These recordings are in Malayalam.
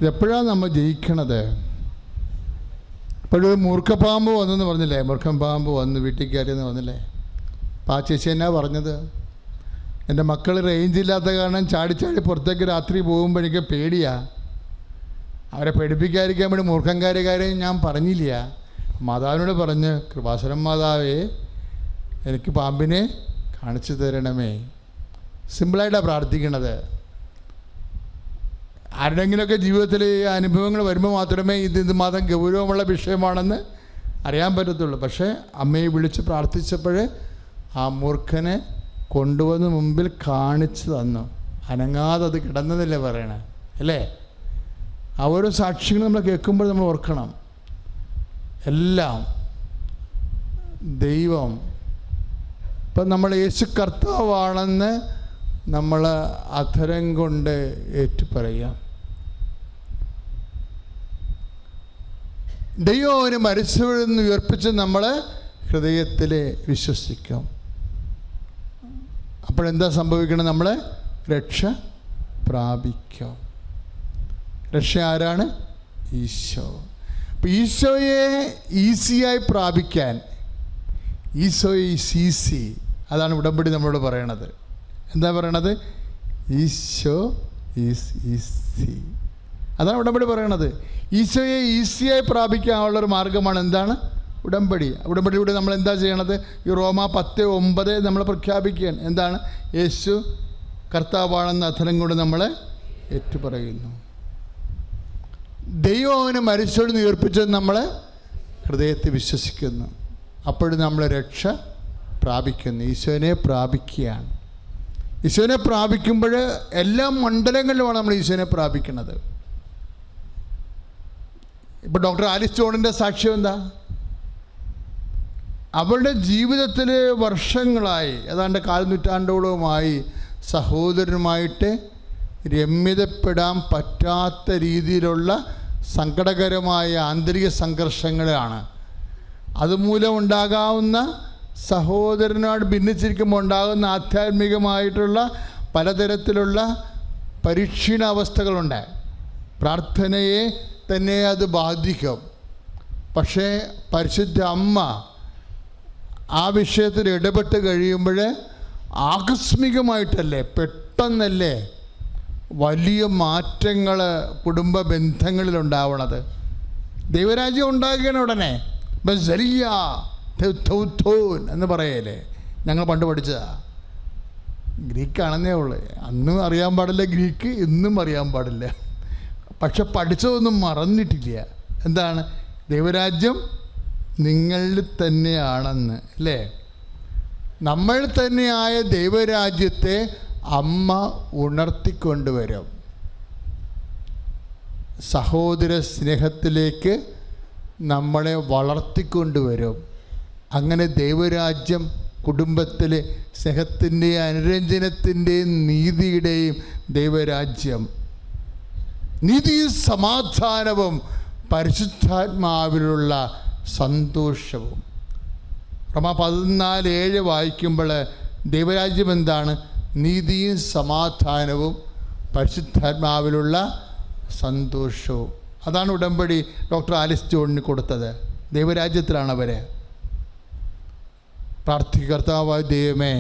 ഇതെപ്പോഴാണ് നമ്മൾ ജയിക്കണത്? ഇപ്പോഴൊരു മൂർഖപ്പാമ്പ് വന്നെന്ന് പറഞ്ഞില്ലേ, മൂർഖൻ പാമ്പ് വന്ന് വീട്ടിൽ കയറിയെന്ന് പറഞ്ഞില്ലേ. അപ്പോൾ ആ ചേച്ചി എന്നാ പറഞ്ഞത്? എൻ്റെ മക്കൾ റേഞ്ചില്ലാത്ത കാരണം ചാടി പുറത്തേക്ക് രാത്രി പോകുമ്പോൾ എനിക്ക് പേടിയാണ്, അവരെ പേടിപ്പിക്കാതിരിക്കാൻ വേണ്ടി മൂർഖൻകാരുകാരെയും ഞാൻ പറഞ്ഞില്ല. മാതാവിനോട് പറഞ്ഞ്, കൃപാസനം മാതാവേ, എനിക്ക് പാമ്പിനെ കാണിച്ചു തരണമേ. സിമ്പിളായിട്ടാണ് പ്രാർത്ഥിക്കണത്. ആരുടെങ്കിലുമൊക്കെ ജീവിതത്തിൽ ഈ അനുഭവങ്ങൾ വരുമ്പോൾ മാത്രമേ ഇത് മതം ഗൗരവമുള്ള വിഷയമാണെന്ന് അറിയാൻ പറ്റത്തുള്ളൂ. പക്ഷേ അമ്മയെ വിളിച്ച് പ്രാർത്ഥിച്ചപ്പോൾ ആ മൂർഖനെ കൊണ്ടുവന്ന് മുമ്പിൽ കാണിച്ചു തന്നു. അനങ്ങാതെ അത് കിടന്നതല്ലേ പറയണേ, അല്ലേ? ആ ഓരോ സാക്ഷ്യങ്ങൾ നമ്മൾ കേൾക്കുമ്പോൾ നമ്മൾ ഓർക്കണം, എല്ലാം ദൈവം ഇപ്പം നമ്മൾ യേശു കർത്താവാണെന്ന് നമ്മൾ അധരം കൊണ്ട് ഏറ്റുപറയാം. ദൈവം അവന് മരിച്ചവരിൽ നിന്ന് ഉയർപ്പിച്ച് നമ്മൾ ഹൃദയത്തിൽ വിശ്വസിക്കും. അപ്പോഴെന്താ സംഭവിക്കണം? നമ്മൾ രക്ഷ പ്രാപിക്കും. രക്ഷ ആരാണ്? ഈശോ. അപ്പം ഈശോയെ ഈസിയായി പ്രാപിക്കാൻ, ഈശോ ഈസ് ഈസി, അതാണ് ഉടമ്പടി നമ്മളോട് പറയണത്. എന്താ പറയണത്? ഈശോ ഈസ് ഈസി, അതാണ് ഉടമ്പടി പറയണത്. ഈശോയെ ഈസിയായി പ്രാപിക്കാനുള്ളൊരു മാർഗമാണ് എന്താണ്? ഉടമ്പടി. ഉടമ്പടിയിലൂടെ നമ്മൾ എന്താ ചെയ്യണത്? ഈ റോമാ 10:9 നമ്മൾ പ്രഖ്യാപിക്കുകയാണ്. എന്താണ്? യേശു കർത്താവാണെന്ന അധരം കൊണ്ട് നമ്മൾ ഏറ്റുപറയുന്നു. ദൈവം അവനെ മരിച്ചോട് ഉയർപ്പിച്ചത് നമ്മൾ ഹൃദയത്തിൽ വിശ്വസിക്കുന്നു. അപ്പോഴും നമ്മൾ രക്ഷ പ്രാപിക്കുന്നു, ഈശോനെ പ്രാപിക്കുകയാണ്. ഈശോനെ പ്രാപിക്കുമ്പോൾ എല്ലാ മണ്ഡലങ്ങളിലുമാണ് നമ്മൾ ഈശോനെ പ്രാപിക്കുന്നത്. ഇപ്പോൾ ഡോക്ടർ ആലിസ് ജോണിൻ്റെ സാക്ഷ്യം എന്താ? അവളുടെ ജീവിതത്തിൽ വർഷങ്ങളായി, ഏതാണ്ട് 4 നൂറ്റാണ്ടോളവുമായി സഹോദരനുമായിട്ട് രമ്യതപ്പെടാൻ പറ്റാത്ത രീതിയിലുള്ള സങ്കടകരമായ ആന്തരിക സംഘർഷങ്ങളാണ്. അതുമൂലം ഉണ്ടാകാവുന്ന, സഹോദരനോട് ഭിന്നിച്ചിരിക്കുമ്പോൾ ഉണ്ടാകുന്ന ആധ്യാത്മികമായിട്ടുള്ള പലതരത്തിലുള്ള പരീക്ഷണാവസ്ഥകളുണ്ട്. പ്രാർത്ഥനയെ തന്നെ അത് ബാധിക്കും. പക്ഷേ പരിശുദ്ധ അമ്മ ആ വിഷയത്തിൽ ഇടപെട്ട് കഴിയുമ്പോൾ ആകസ്മികമായിട്ടല്ലേ, പെട്ടെന്നല്ലേ വലിയ മാറ്റങ്ങൾ കുടുംബ ബന്ധങ്ങളിലുണ്ടാവണത്. ദൈവരാജ്യം ഉണ്ടാകുകയാണ് ഉടനെ. ബസലിയ എന്ന് പറയല്ലേ, ഞങ്ങൾ പണ്ട് പഠിച്ചതാ. ഗ്രീക്കാണെന്നേ ഉള്ളൂ, അന്നും അറിയാൻ പാടില്ല ഗ്രീക്ക്, ഇന്നും അറിയാൻ പാടില്ല. പക്ഷെ പഠിച്ചതൊന്നും മറന്നിട്ടില്ല. എന്താണ്? ദൈവരാജ്യം നിങ്ങളിൽ തന്നെയാണെന്ന്, അല്ലേ? നമ്മൾ തന്നെയായ ദൈവരാജ്യത്തെ അമ്മ ഉണർത്തിക്കൊണ്ടുവരും. സഹോദര സ്നേഹത്തിലേക്ക് നമ്മളെ വളർത്തിക്കൊണ്ടുവരും. അങ്ങനെ ദൈവരാജ്യം കുടുംബത്തിലെ സ്നേഹത്തിൻ്റെയും അനുരഞ്ജനത്തിൻ്റെയും നീതിയുടെയും ദൈവരാജ്യം, നീതിയും സമാധാനവും പരിശുദ്ധാത്മാവിലുള്ള സന്തോഷവും. റോമാ 14:7 വായിക്കുമ്പോൾ ദൈവരാജ്യം എന്താണ്? നീതിയും സമാധാനവും പരിശുദ്ധാത്മാവിലുള്ള സന്തോഷവും. അതാണ് ഉടമ്പടി ഡോക്ടർ ആലിസ് ജോണിന് കൊടുത്തത്. ദൈവരാജ്യത്തിലാണ് അവരെ. കർത്താവായ ദൈവമേ,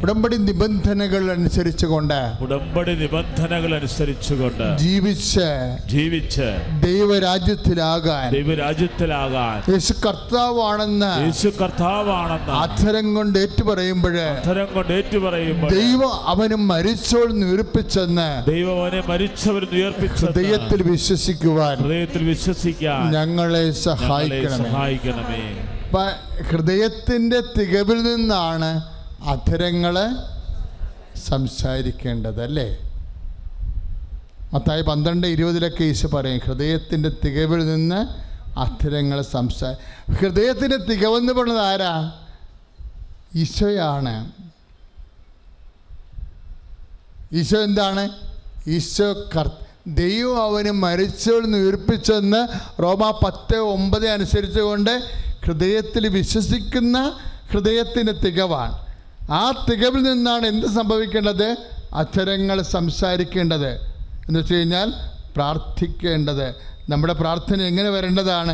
ഉടമ്പടി നിബന്ധനകൾ അനുസരിച്ചുകൊണ്ട് ജീവിച്ച് ദൈവരാജ്യത്തിലാകാൻ യേശു കർത്താവാണെന്ന് അധരം കൊണ്ട് ഏറ്റുപറയുമ്പോൾ ദൈവം അവന് മരിച്ചവരിൽ ഉയർപ്പിച്ചെന്ന് ഹൃദയത്തിൽ വിശ്വസിക്കുവാൻ ഞങ്ങളെ സഹായിക്കണമേ. ഹൃദയത്തിൻ്റെ തികവിൽ നിന്നാണ് അധരങ്ങൾ സംസാരിക്കേണ്ടത്, അല്ലേ? മത്തായി 12:20 ഈശോ പറയും, ഹൃദയത്തിൻ്റെ തികവിൽ നിന്ന് അധരങ്ങൾ ഹൃദയത്തിൻ്റെ തികവെന്ന് പറഞ്ഞത് ആരാ? ഈശോയാണ്. ഈശോ എന്താണ്? ഈശോ ദൈവം അവന് മരിച്ചവരിൽ നിന്ന് ഉയർപ്പിച്ചെന്ന് റോമാ 10:9 അനുസരിച്ച് കൊണ്ട് ഹൃദയത്തിൽ വിശ്വസിക്കുന്ന ഹൃദയത്തിൻ്റെ തികവാണ്. ആ തികവിൽ നിന്നാണ് എന്ത് സംഭവിക്കേണ്ടത്? അധരങ്ങൾ സംസാരിക്കേണ്ടത്. എന്ന് വെച്ച് കഴിഞ്ഞാൽ പ്രാർത്ഥിക്കേണ്ടത്. നമ്മുടെ പ്രാർത്ഥന എങ്ങനെ വരേണ്ടതാണ്?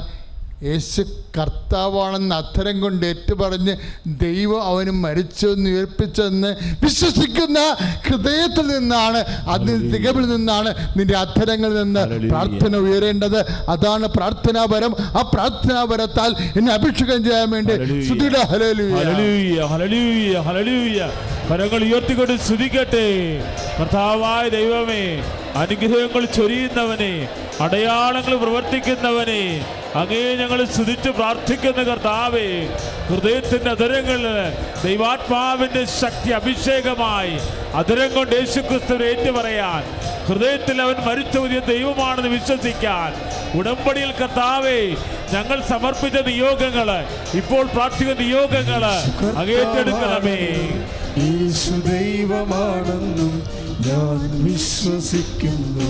യേശു കർത്താവാണെന്ന് അധരം കൊണ്ട് ഏറ്റുപറഞ്ഞ് ദൈവം അവന് മരിച്ചെന്ന് ഉയർപ്പിച്ചെന്ന് വിശ്വസിക്കുന്ന ഹൃദയത്തിൽ നിന്നാണ്, അതിന് തികവിൽ നിന്നാണ് നിന്റെ അധരങ്ങളിൽ നിന്ന് പ്രാർത്ഥന ഉയരേണ്ടത്. അതാണ് പ്രാർത്ഥനാപരം. ആ പ്രാർത്ഥനാപരത്താൽ എന്നെ അഭിഷേകം ചെയ്യാൻ വേണ്ടി കരങ്ങൾ ഉയർത്തിക്കൊണ്ട് സ്തുതിക്കട്ടെ. കർത്താവായ ദൈവമേ, അനുഗ്രഹങ്ങൾ ചൊരിയുന്നവനെ, അടയാളങ്ങൾ പ്രവർത്തിക്കുന്നവനെ, അങ്ങേ ഞങ്ങൾ സ്തുതിച്ച് പ്രാർത്ഥിക്കുന്ന കർത്താവേ, ഹൃദയത്തിൻ്റെ അധരങ്ങളിൽ ദൈവാത്മാവിൻ്റെ ശക്തി അഭിഷേകമായി അധരം കൊണ്ട് യേശുക്രിസ്തു ഏറ്റുപറയാൻ, ഹൃദയത്തിൽ അവൻ മരിച്ച പുതിയ ദൈവമാണെന്ന് വിശ്വസിക്കാൻ, ഉടമ്പടിയിൽ കർത്താവേ ഞങ്ങൾ സമർപ്പിച്ച നിയോഗങ്ങൾ, ഇപ്പോൾ പ്രാർത്ഥിക്കുന്ന നിയോഗങ്ങൾ അങ്ങേറ്റെടുക്കണമേ. യേശു ദൈവമാണെന്നും ഞാൻ വിശ്വസിക്കുന്നു,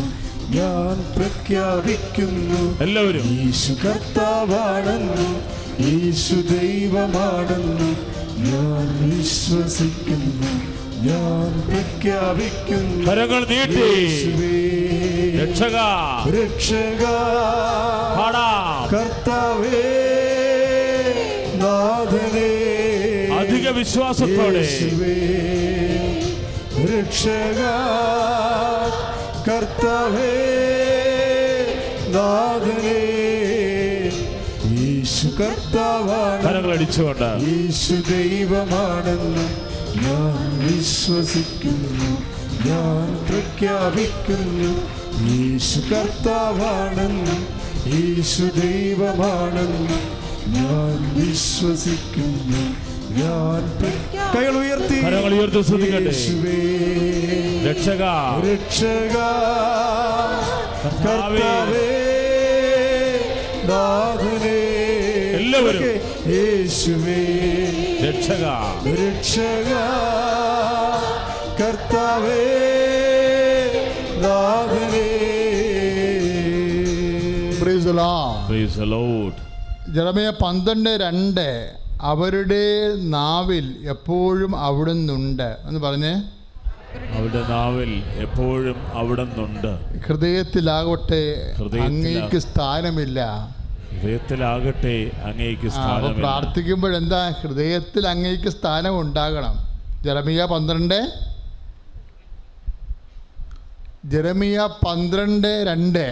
ഞാൻ പ്രഖ്യാപിക്കുന്നു. എല്ലാവരും യേശു കർത്താവാണെന്നും യേശു ദൈവമാണെന്നും ഞാൻ വിശ്വസിക്കുന്നു, ഞാൻ പ്രഖ്യാപിക്കുന്നു. കരങ്ങൾ നീട്ടി രക്ഷകാ രക്ഷകാ കർത്താവേ നാഥനേ, അധിക വിശ്വാസത്തോടെ രക്ഷകാ കർത്താവേ നാഥനേ, യേശു കർത്താവാണ്. കരങ്ങൾ അടിച്ചുകൊണ്ട് യേശു ദൈവമാണെന്ന് ഞാൻ വിശ്വസിക്കുന്നു, ഞാൻ പ്രഖ്യാപിക്കുന്നു. യേശു കർത്താവാണെന്ന് യേശു ദൈവമാണെന്ന് ഞാൻ വിശ്വസിക്കുന്നു, ഞാൻ കൈകൾ ഉയർത്തി ശ്രദ്ധിക്കട്ടെ. രക്ഷകാ രക്ഷകാ കർത്താവേ നാഥനേ, എല്ലാവരും യേശുവേ രക്ഷകാ രക്ഷകാ കർത്താവേ നാഥനേ. Praise the Lord. Praise the Lord. Jeremiah 12:2 അവരുടെ നാവിൽ എപ്പോഴും അവിടുന്നുണ്ട് എന്ന് പറഞ്ഞേ. അവരുടെ നാവിൽ എപ്പോഴും അവിടുന്നുണ്ട്. ഹൃദയത്തിലാകട്ടെ അങ്ങേക്ക് സ്ഥാനമില്ല. ഹൃദയത്തിലാകട്ടെ അങ്ങേക്ക് സ്ഥാനം. പ്രാർത്ഥിക്കുമ്പോഴെന്താ? ഹൃദയത്തിൽ അങ്ങേക്ക് സ്ഥാനം ഉണ്ടാകണം. ജെറമ്യ 12:2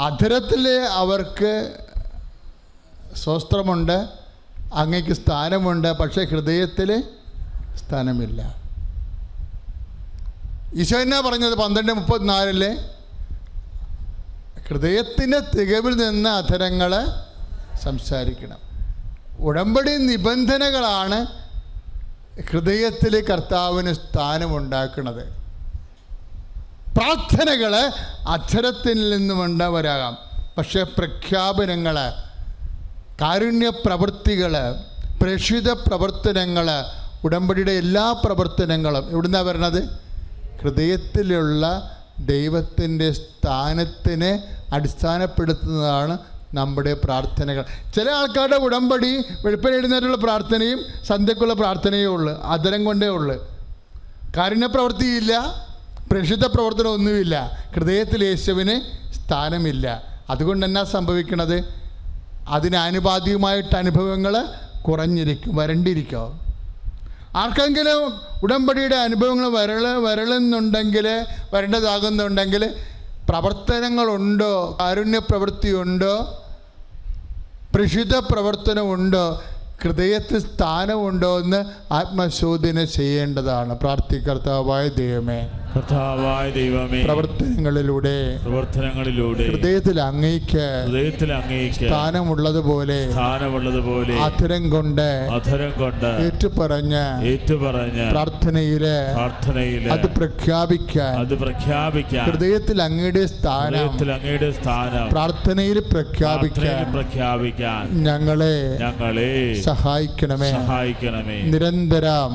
അധരത്തിൽ അവർക്ക് സ്വസ്ത്രമുണ്ട്, അങ്ങേക്ക് സ്ഥാനമുണ്ട്, പക്ഷേ ഹൃദയത്തിൽ സ്ഥാനമില്ല. ഈശോ എന്നാ പറഞ്ഞത്? 12:34 ഹൃദയത്തിൻ്റെ തികവിൽ നിന്ന് അധരങ്ങൾ സംസാരിക്കണം. ഉടമ്പടി നിബന്ധനകളാണ് ഹൃദയത്തിൽ കർത്താവിന് സ്ഥാനമുണ്ടാക്കുന്നത്. പ്രാർത്ഥനകൾ അധരത്തിൽ നിന്നുമുണ്ടാവരാകാം, പക്ഷേ പ്രഖ്യാപനങ്ങൾ, കാരുണ്യ പ്രവൃത്തികൾ, പ്രേക്ഷിത പ്രവർത്തനങ്ങൾ, ഉടമ്പടിയുടെ എല്ലാ പ്രവർത്തനങ്ങളും എവിടുന്നാണ് വരണത്? ഹൃദയത്തിലുള്ള ദൈവത്തിൻ്റെ സ്ഥാനത്തിനെ അടിസ്ഥാനപ്പെടുത്തുന്നതാണ് നമ്മുടെ പ്രാർത്ഥനകൾ. ചില ആൾക്കാരുടെ ഉടമ്പടി വെളുപ്പിന് എഴുന്നേറ്റുള്ള പ്രാർത്ഥനയും സന്ധ്യക്കുള്ള പ്രാർത്ഥനയേ ഉള്ളൂ, അധരം കൊണ്ടേ ഉള്ളൂ. കാരുണ്യപ്രവൃത്തിയില്ല, പ്രേക്ഷിത പ്രവർത്തനം ഒന്നുമില്ല, ഹൃദയത്തിൽ യേശുവിന് സ്ഥാനമില്ല. അതുകൊണ്ട് എന്നാ സംഭവിക്കണത്? അതിനാനുപാതികമായിട്ട് അനുഭവങ്ങൾ കുറഞ്ഞിരിക്കും, വരണ്ടിരിക്കും. ആർക്കെങ്കിലും ഉടമ്പടിയുടെ അനുഭവങ്ങൾ വരളുന്നുണ്ടെങ്കിൽ, വരേണ്ടതാകുന്നുണ്ടെങ്കിൽ പ്രവർത്തനങ്ങളുണ്ടോ, കാരുണ്യ പ്രവൃത്തിയുണ്ടോ, പ്രേക്ഷിത പ്രവർത്തനമുണ്ടോ, ഹൃദയത്തിൽ സ്ഥാനമുണ്ടോ എന്ന് ആത്മശോധന ചെയ്യേണ്ടതാണ്. പ്രാർത്ഥികർത്താവായ ദൈവമേ, പ്രവർത്തനങ്ങളിലൂടെ ഹൃദയത്തിൽ അങ്ങേക്ക് സ്ഥാനമുള്ളതുപോലെ അധരം കൊണ്ട് ഏറ്റുപറഞ്ഞ് പ്രാർത്ഥനയില് അത് പ്രഖ്യാപിക്കാൻ ഹൃദയത്തിൽ അങ്ങയുടെ സ്ഥാനം പ്രാർത്ഥനയിൽ പ്രഖ്യാപിക്കാൻ ഞങ്ങളെ സഹായിക്കണമേ. നിരന്തരം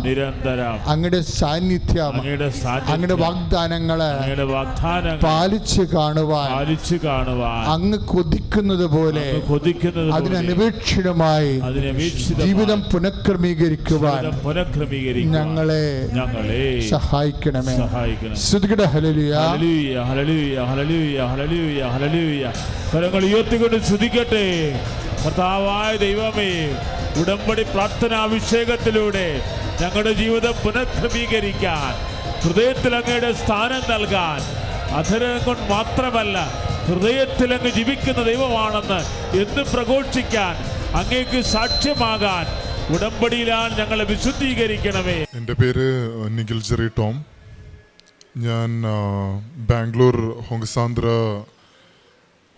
അങ്ങയുടെ സാന്നിധ്യം, അങ്ങയുടെ വാഗ്ദാനങ്ങള് പാലിച്ചു കാണുവാൻ അങ്ങ് കൊതിക്കുന്നത് പോലെ അതിനപേക്ഷിതമായി ജീവിതം പുനഃക്രമീകരിക്കുവാൻ ഞങ്ങളെ സഹായിക്കണമേ. ശ്രുതികട hallelujah, hallelujah, hallelujah, hallelujah, hallelujah. കരങ്ങൾ ഉയർത്തിക്കൊണ്ട് സ്തുതിക്കട്ടെ. കർത്താവായ ദൈവമേ, ഉടമ്പടി പ്രാർത്ഥനാഭിഷേകത്തിലൂടെ ഞങ്ങളുടെ ജീവിതം പുനഃക്രമീകരിക്കാൻ, ഹൃദയത്തിൽ അങ്ങയുടെ സ്ഥാനം നൽകാൻ, അധരം കൊണ്ട് മാത്രമല്ല ഹൃദയത്തിൽ അങ്ങ് ജീവിക്കുന്ന ദൈവമാണെന്ന് എന്ന് പ്രഘോഷിക്കാൻ, അങ്ങേക്ക് സാക്ഷ്യമാകാൻ ഉടമ്പടിയിലാണ് ഞങ്ങളെ വിശുദ്ധീകരിക്കണമേ. എൻ്റെ പേര് നിഖിൽ ജെറി ടോം. ഞാൻ Bangalore Hongasandra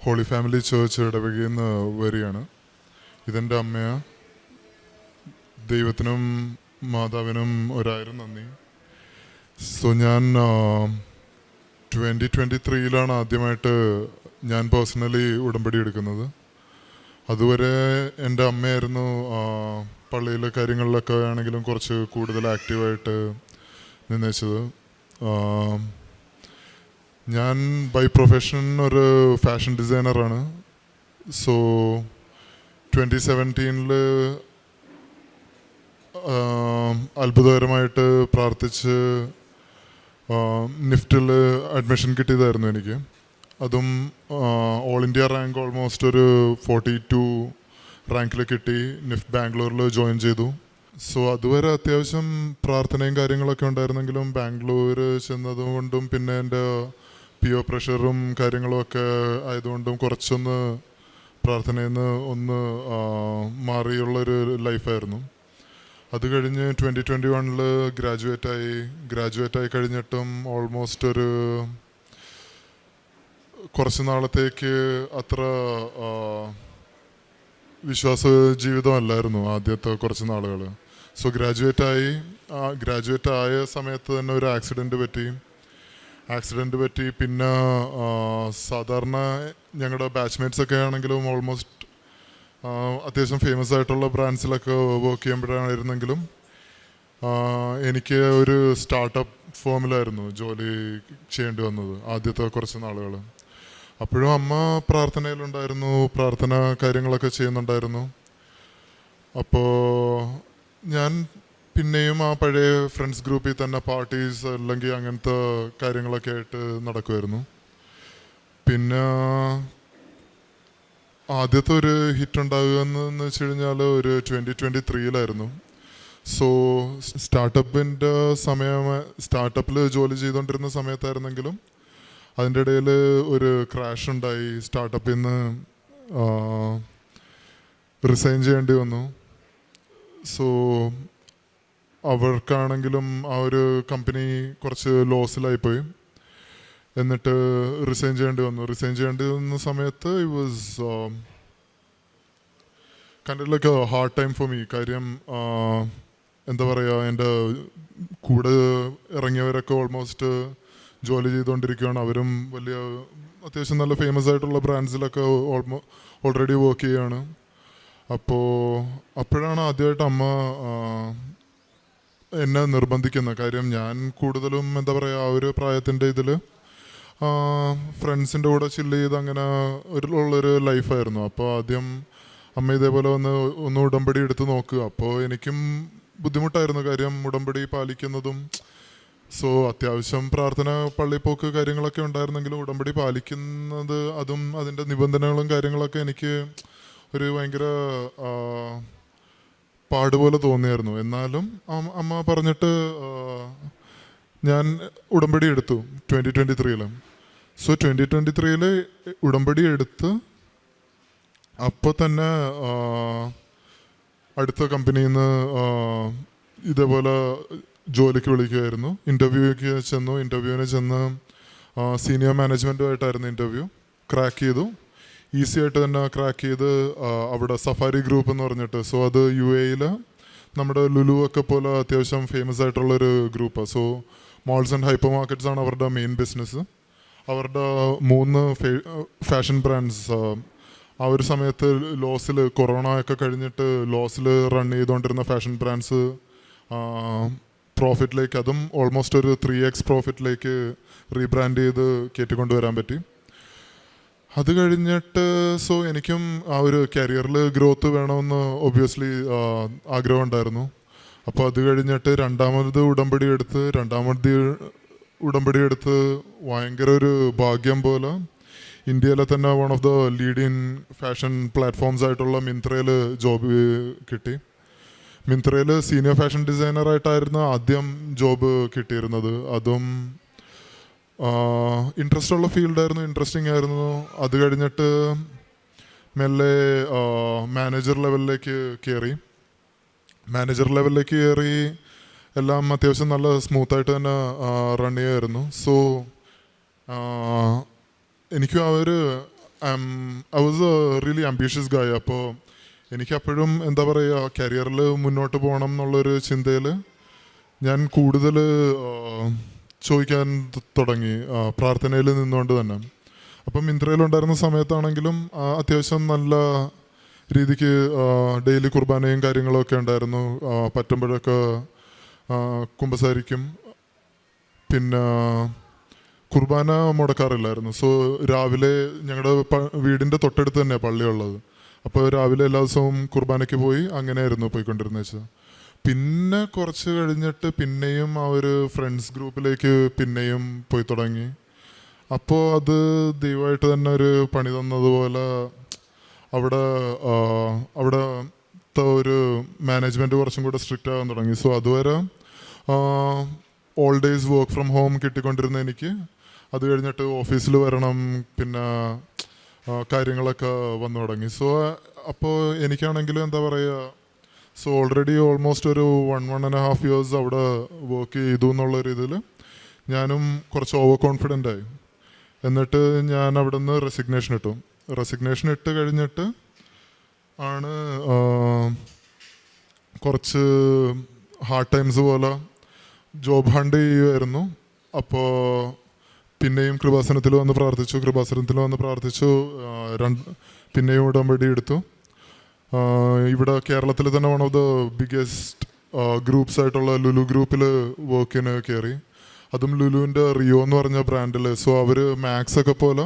holy family church ഇടവകയിൽ നിന്ന് വരികയാണ്. ഇതെൻ്റെ അമ്മയാ. ദൈവത്തിനും മാതാവിനും ഒരായിരം നന്ദി. സോ ഞാൻ 2023 ആദ്യമായിട്ട് ഞാൻ പേഴ്സണലി ഉടമ്പടി എടുക്കുന്നത്. അതുവരെ എൻ്റെ അമ്മയായിരുന്നു പള്ളിയിലെ കാര്യങ്ങളിലൊക്കെ ആണെങ്കിലും കുറച്ച് കൂടുതൽ ആക്റ്റീവായിട്ട് നിന്നേച്ചത്. ഞാൻ ബൈ പ്രൊഫഷൻ ഒരു ഫാഷൻ ഡിസൈനറാണ്. സോ 2017 അത്ഭുതകരമായിട്ട് പ്രാർത്ഥിച്ച് നിഫ്റ്റിൽ അഡ്മിഷൻ കിട്ടിയതായിരുന്നു എനിക്ക്. അതും ഓൾ ഇന്ത്യ റാങ്ക് ഓൾമോസ്റ്റ് ഒരു 42 റാങ്കിൽ കിട്ടി. നിഫ്റ്റ് ബാംഗ്ലൂരിൽ ജോയിൻ ചെയ്തു. സോ അതുവരെ അത്യാവശ്യം പ്രാർത്ഥനയും കാര്യങ്ങളൊക്കെ ഉണ്ടായിരുന്നെങ്കിലും ബാംഗ്ലൂർ ചെന്നതുകൊണ്ടും പിന്നെ എൻ്റെ PO പ്രഷറും കാര്യങ്ങളും ഒക്കെ ആയതുകൊണ്ടും കുറച്ചൊന്ന് പ്രാർത്ഥനയിൽ നിന്ന് ഒന്ന് മാറിയുള്ളൊരു ലൈഫായിരുന്നു. അത് കഴിഞ്ഞ് 2021 ഗ്രാജുവേറ്റായി കഴിഞ്ഞിട്ടും ഓൾമോസ്റ്റ് ഒരു കുറച്ച് നാളത്തേക്ക് അത്ര വിശ്വാസ ജീവിതമല്ലായിരുന്നു ആദ്യത്തെ കുറച്ച് നാളുകൾ. സോ ഗ്രാജുവേറ്റ് ആയ സമയത്ത് തന്നെ ഒരു ആക്സിഡൻറ്റ് പറ്റി. പിന്നെ സാധാരണ ഞങ്ങളുടെ ബാച്ച്മേറ്റ്സ് ഒക്കെ ആണെങ്കിലും ഓൾമോസ്റ്റ് അത്യാവശ്യം ഫേമസ് ആയിട്ടുള്ള ബ്രാൻഡ്സിലൊക്കെ വർക്ക് ചെയ്യുമ്പോഴായിരുന്നെങ്കിലും എനിക്ക് ഒരു സ്റ്റാർട്ടപ്പ് ഫേമിലായിരുന്നു ജോലി ചെയ്യേണ്ടി വന്നത് ആദ്യത്തെ കുറച്ച് നാളുകൾ. അപ്പോഴും അമ്മ പ്രാർത്ഥനയിലുണ്ടായിരുന്നു, പ്രാർത്ഥന കാര്യങ്ങളൊക്കെ ചെയ്യുന്നുണ്ടായിരുന്നു. അപ്പോൾ ഞാൻ പിന്നെയും ആ പഴയ ഫ്രണ്ട്സ് ഗ്രൂപ്പിൽ തന്നെ പാർട്ടീസ് അല്ലെങ്കിൽ അങ്ങനത്തെ കാര്യങ്ങളൊക്കെ ആയിട്ട് നടക്കുമായിരുന്നു. പിന്നെ ആദ്യത്തെ ഒരു ഹിറ്റ് ഉണ്ടാകുക എന്ന് വെച്ച് കഴിഞ്ഞാൽ ഒരു 2023 സോ സ്റ്റാർട്ടപ്പിൽ ജോലി ചെയ്തുകൊണ്ടിരുന്ന സമയത്തായിരുന്നെങ്കിലും അതിൻ്റെ ഇടയിൽ ഒരു ക്രാഷ് ഉണ്ടായി. സ്റ്റാർട്ടപ്പിൽ നിന്ന് റിസൈൻ ചെയ്യേണ്ടി വന്നു. സോ അവർക്കാണെങ്കിലും ആ ഒരു കമ്പനി കുറച്ച് ലോസിലായിപ്പോയി. എന്നിട്ട് റിസൈൻ ചെയ്യേണ്ടി വന്ന സമയത്ത് it was kind of like A hard time for me. കാര്യം എന്താ പറയുക, എൻ്റെ കൂടെ ഇറങ്ങിയവരൊക്കെ ഓൾമോസ്റ്റ് ജോലി ചെയ്തുകൊണ്ടിരിക്കുകയാണ്. അവരും വലിയ അത്യാവശ്യം നല്ല ഫേമസ് ആയിട്ടുള്ള ബ്രാൻഡ്സിലൊക്കെ ഓൾറെഡി വർക്ക് ചെയ്യുകയാണ്. അപ്പോഴാണ് ആദ്യമായിട്ട് അമ്മ എന്നെ നിർബന്ധിക്കുന്നത്. കാര്യം ഞാൻ കൂടുതലും എന്താ പറയുക, ആ ഒരു പ്രായത്തിൻ്റെ ഇതിൽ ഫ്രണ്ട്സിൻ്റെ കൂടെ ചില്ല് ചെയ്ത് അങ്ങനെ ഉള്ളൊരു ലൈഫായിരുന്നു. അപ്പോൾ ആദ്യം അമ്മ ഇതേപോലെ ഒന്ന് ഉടമ്പടി എടുത്ത് നോക്കുക. അപ്പോൾ എനിക്കും ബുദ്ധിമുട്ടായിരുന്നു കാര്യം ഉടമ്പടി പാലിക്കുന്നതും. സോ അത്യാവശ്യം പ്രാർത്ഥന, പള്ളിപ്പോക്ക് കാര്യങ്ങളൊക്കെ ഉണ്ടായിരുന്നെങ്കിലും ഉടമ്പടി പാലിക്കുന്നത്, അതും അതിൻ്റെ നിബന്ധനകളും കാര്യങ്ങളൊക്കെ എനിക്ക് ഒരു ഭയങ്കര പാടുപോലെ തോന്നിയായിരുന്നു. എന്നാലും അമ്മ പറഞ്ഞിട്ട് ഞാൻ ഉടമ്പടി എടുത്തു 2023. സോ 2023 ഉടമ്പടി എടുത്ത് അപ്പോൾ തന്നെ അടുത്ത കമ്പനിയിൽ നിന്ന് ഇതേപോലെ ജോലിക്ക് വിളിക്കുമായിരുന്നു. ഇൻ്റർവ്യൂവിന് ചെന്ന് സീനിയർ മാനേജ്മെൻറ്റുമായിട്ടായിരുന്നു ഇൻ്റർവ്യൂ. ക്രാക്ക് ചെയ്തു, ഈസി ആയിട്ട് തന്നെ ക്രാക്ക് ചെയ്ത് അവിടെ സഫാരി ഗ്രൂപ്പ് എന്ന് പറഞ്ഞിട്ട്, സോ അത് UAE നമ്മുടെ ലുലു ഒക്കെ പോലെ അത്യാവശ്യം ഫേമസ് ആയിട്ടുള്ളൊരു ഗ്രൂപ്പാണ്. So moles and hyper markets ആണ് അവരുടെ മെയിൻ ബിസിനസ്. അവരുടെ 3 ഫാഷൻ ബ്രാൻഡ്സ് ആ ഒരു സമയത്ത് കൊറോണ ഒക്കെ കഴിഞ്ഞിട്ട് ലോസിൽ റൺ ചെയ്തുകൊണ്ടിരുന്ന ഫാഷൻ ബ്രാൻഡ്സ് പ്രോഫിറ്റിലേക്ക്, അതും ഓൾമോസ്റ്റ് ഒരു 3x പ്രോഫിറ്റിലേക്ക് റീബ്രാൻഡ് ചെയ്ത് കയറ്റിക്കൊണ്ടുവരാൻ പറ്റി. അത് കഴിഞ്ഞിട്ട് എനിക്കും ആ ഒരു കരിയറിൽ ഗ്രോത്ത് വേണമെന്ന് ഒബ്വിയസ്ലി ആഗ്രഹം ഉണ്ടായിരുന്നു. അപ്പോൾ അത് കഴിഞ്ഞിട്ട് രണ്ടാമത് ഉടമ്പടി എടുത്ത് ഭയങ്കര ഒരു ഭാഗ്യം പോലെ ഇന്ത്യയിലെ തന്നെ one of the leading fashion platforms ആയിട്ടുള്ള മിന്ത്രയിൽ ജോബ് കിട്ടി. മിന്ത്രയിൽ സീനിയർ ഫാഷൻ ഡിസൈനറായിട്ടായിരുന്നു ആദ്യം ജോബ് കിട്ടിയിരുന്നത്. അതും ഇൻട്രസ്റ്റ് ഉള്ള ഫീൽഡായിരുന്നു, ഇൻട്രസ്റ്റിംഗ് ആയിരുന്നു. അത് കഴിഞ്ഞിട്ട് മെല്ലെ മാനേജർ ലെവലിലേക്ക് കയറി. എല്ലാം അത്യാവശ്യം നല്ല സ്മൂത്തായിട്ട് തന്നെ റൺ ചെയ്യുമായിരുന്നു. എനിക്കും I was a really ambitious guy. അപ്പോൾ എനിക്കപ്പോഴും എന്താ പറയുക, കരിയറിൽ മുന്നോട്ട് പോകണം എന്നുള്ളൊരു ചിന്തയിൽ ഞാൻ കൂടുതൽ ചോദിക്കാൻ തുടങ്ങി, പ്രാർത്ഥനയിൽ നിന്നുകൊണ്ട് തന്നെ. അപ്പം മിന്ത്രയിലുണ്ടായിരുന്ന സമയത്താണെങ്കിലും അത്യാവശ്യം നല്ല രീതിക്ക് ഡെയിലി കുർബാനയും കാര്യങ്ങളൊക്കെ ഉണ്ടായിരുന്നു. പറ്റുമ്പോഴൊക്കെ കുമ്പസാരിക്കും. പിന്നെ കുർബാന മുടക്കാറില്ലായിരുന്നു. രാവിലെ ഞങ്ങളുടെ വീടിൻ്റെ തൊട്ടടുത്ത് തന്നെയാണ് പള്ളിയുള്ളത്. അപ്പോൾ രാവിലെ എല്ലാ ദിവസവും കുർബാനയ്ക്ക് പോയി അങ്ങനെയായിരുന്നു പോയിക്കൊണ്ടിരുന്നത് വെച്ചാൽ. പിന്നെ കുറച്ച് കഴിഞ്ഞിട്ട് പിന്നെയും ആ ഒരു ഫ്രണ്ട്സ് ഗ്രൂപ്പിലേക്ക് പിന്നെയും പോയി തുടങ്ങി. അപ്പോൾ അത് ദൈവമായിട്ട് തന്നെ ഒരു പണി തന്നതുപോലെ അവിടുത്തെ ഒരു മാനേജ്മെൻറ്റ് കുറച്ചും കൂടെ സ്ട്രിക്റ്റ് ആകാൻ തുടങ്ങി. അതുവരെ all days work from home കിട്ടിക്കൊണ്ടിരുന്ന എനിക്ക് അത് കഴിഞ്ഞിട്ട് ഓഫീസിൽ വരണം, പിന്നെ കാര്യങ്ങളൊക്കെ വന്നു തുടങ്ങി. അപ്പോൾ എനിക്കാണെങ്കിലും എന്താ പറയുക, ഓൾറെഡി ഓൾമോസ്റ്റ് ഒരു 1.5 years അവിടെ വർക്ക് ചെയ്തു എന്നുള്ളൊരു ഇതിൽ ഞാനും കുറച്ച് ഓവർ കോൺഫിഡൻ്റ് ആയി. എന്നിട്ട് ഞാൻ അവിടെ നിന്ന് റെസിഗ്നേഷൻ ഇട്ട് കഴിഞ്ഞിട്ട് ആണ് കുറച്ച് ഹാർഡ് ടൈംസ് പോലെ ജോബ് ഹണ്ട് ചെയ്യുമായിരുന്നു. അപ്പോൾ പിന്നെയും കൃപാസനത്തിൽ വന്ന് പ്രാർത്ഥിച്ചു. പിന്നെയും ഉടമ്പടി എടുത്തു. ഇവിടെ കേരളത്തിൽ തന്നെ one of the biggest groups ആയിട്ടുള്ള ലുലു ഗ്രൂപ്പിൽ വർക്കിന് കയറി. അതും ലുലുവിൻ്റെ റിയോ എന്ന് പറഞ്ഞ ബ്രാൻഡിൽ. അവർ മാക്സ് ഒക്കെ പോലെ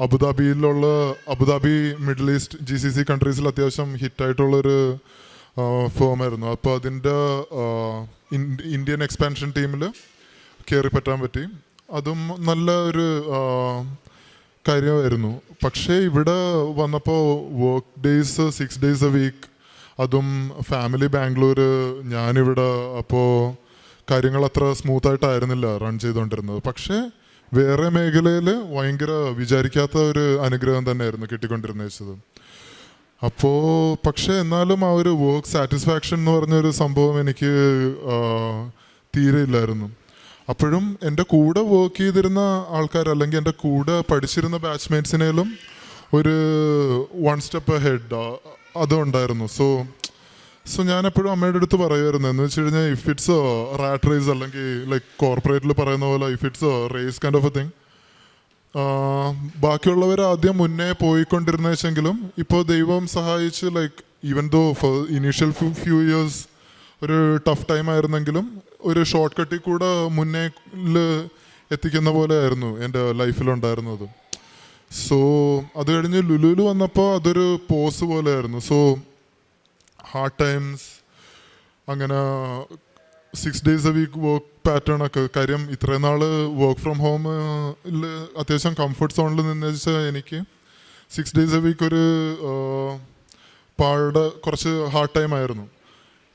അബുദാബി മിഡിൽ ഈസ്റ്റ് GCC കൺട്രീസിൽ അത്യാവശ്യം ഹിറ്റായിട്ടുള്ളൊരു ഫേമായിരുന്നു. അപ്പോൾ അതിൻ്റെ ഇന്ത്യൻ എക്സ്പാൻഷൻ ടീമിൽ കയറി പറ്റാൻ പറ്റി. അതും നല്ല ഒരു കാര്യമായിരുന്നു. പക്ഷേ ഇവിടെ വന്നപ്പോൾ work days 6 days a week, അതും ഫാമിലി ബാംഗ്ലൂർ, ഞാനിവിടെ. അപ്പോൾ കാര്യങ്ങൾ അത്ര സ്മൂത്തായിട്ടായിരുന്നില്ല റൺ ചെയ്തുകൊണ്ടിരുന്നത്. പക്ഷേ വേറെ മേഖലയിൽ ഭയങ്കര വിചാരിക്കാത്ത ഒരു അനുഗ്രഹം തന്നെയായിരുന്നു കിട്ടിക്കൊണ്ടിരുന്നത് വെച്ചത്. അപ്പോൾ പക്ഷേ എന്നാലും ആ ഒരു വർക്ക് സാറ്റിസ്ഫാക്ഷൻ എന്ന് പറഞ്ഞൊരു സംഭവം എനിക്ക് തീരെ ഇല്ലായിരുന്നു. അപ്പോഴും എൻ്റെ കൂടെ വർക്ക് ചെയ്തിരുന്ന ആൾക്കാർ, അല്ലെങ്കിൽ എൻ്റെ കൂടെ പഠിച്ചിരുന്ന ബാച്ച്മേറ്റ്സിനേലും ഒരു 1 step ahead അതുണ്ടായിരുന്നു. ഞാനെപ്പോഴും അമ്മയുടെ അടുത്ത് പറയുമായിരുന്നു, എന്ന് വെച്ച് കഴിഞ്ഞാൽ ഇഫ് ഇറ്റ്സ് റാറ്റ് റേസ്, അല്ലെങ്കിൽ ലൈക്ക് കോർപ്പറേറ്റിൽ പറയുന്ന പോലെ if it's race kind of a thing, ബാക്കിയുള്ളവർ ആദ്യം മുന്നേ പോയിക്കൊണ്ടിരുന്ന വെച്ചെങ്കിലും ഇപ്പോൾ ദൈവം സഹായിച്ച് like even though for initial few years ഒരു ടഫ് ടൈം ആയിരുന്നെങ്കിലും ഒരു ഷോർട്ട് കട്ടിൽ കൂടെ മുന്നേ എത്തിക്കുന്ന പോലെ ആയിരുന്നു എൻ്റെ ലൈഫിലുണ്ടായിരുന്നത്. അത് കഴിഞ്ഞ് ലുലുവിൽ വന്നപ്പോൾ അതൊരു പോസ് പോലെ ആയിരുന്നു. ഹാർഡ് ടൈംസ്, അങ്ങനെ 6 days a week work pattern ഒക്കെ. കാര്യം ഇത്രയും നാൾ വർക്ക് ഫ്രം ഹോമിൽ അത്യാവശ്യം കംഫർട്ട് സോണിൽ നിന്ന് വെച്ചാൽ എനിക്ക് 6 days a week ഒരു കുറച്ച് ഹാർഡ് ടൈം ആയിരുന്നു.